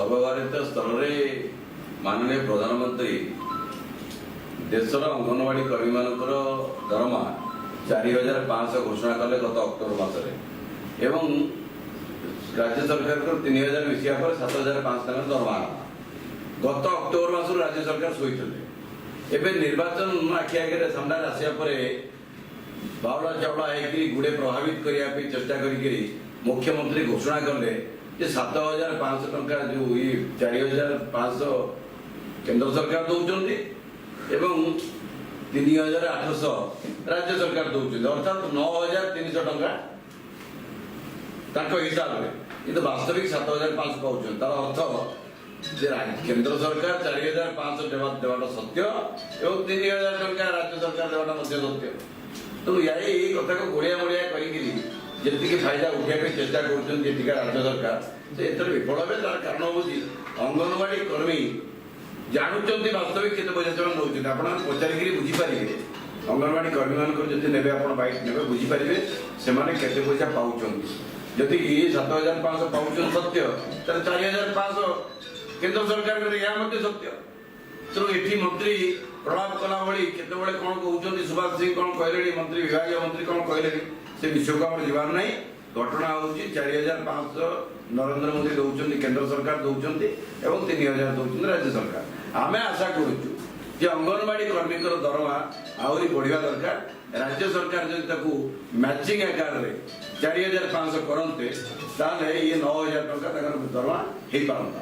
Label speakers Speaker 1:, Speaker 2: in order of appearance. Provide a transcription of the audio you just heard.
Speaker 1: सर्वभारतीय स्तर में माननीय प्रधानमंत्री देशर अंगनवाड़ी कर्मी मान दरमा 4500 घोषणा कले गत अक्टोबर मसरे एवं राज्य सरकार को 3000 मिसिया पर 7500 दरमा गत अक्टोबर मस राज्य सरकार शोते एवं निर्वाचन आखि आगे सामने आसा बावला चावला है गुड़े प्रभावित करने चेष्टा कर मुख्यमंत्री घोषणा कले 7500 टंका जो 4500 केंद्र सरकार दौरान एवं 3800 राज्य सरकार दौरान अर्थात 9300 टंका हिसाब से किंतु वास्तविक 7500 पाँच तार अर्थ केंद्र सरकार 4500 देवाटा सत्य एवं 3000 टंका राज्य सरकार देवाटा सत्य। तो यही कथा को गोड़िया गोड़िया करके फायदा उठाई चेष्टा कर राज्य सरकार से विफल हे तार कारण हूँ अंगनवाड़ी कर्मी जानुंट वास्तविक केते पैसा से नौ आप पचारिक बुझीपारे अंगनवाड़ी कर्मी मानक ने बैठ ने बुझीपारे से केते पैसा पाँच जदि 7500 पाँच सत्य 4500 केंद्र सरकार यह सत्य। तो ये मंत्री प्रलाप कला भाई केत कौन कहते सुभाष सिंह कौन कहले मंत्री विभाग मंत्री कौन कहले से विषय को आम जबार ना घटना हूँ 4500 नरेंद्र मोदी दौरान केंद्र सरकार दौरान एवं 3000 दौरान राज्य सरकार आम आशा करुँ अंगनवाड़ी कर्मी दरमा आहरी बढ़ा दरकार राज्य सरकार जब मैचिंग आकार में 4500 करते ये 9000 टंका दरमा हो पारता।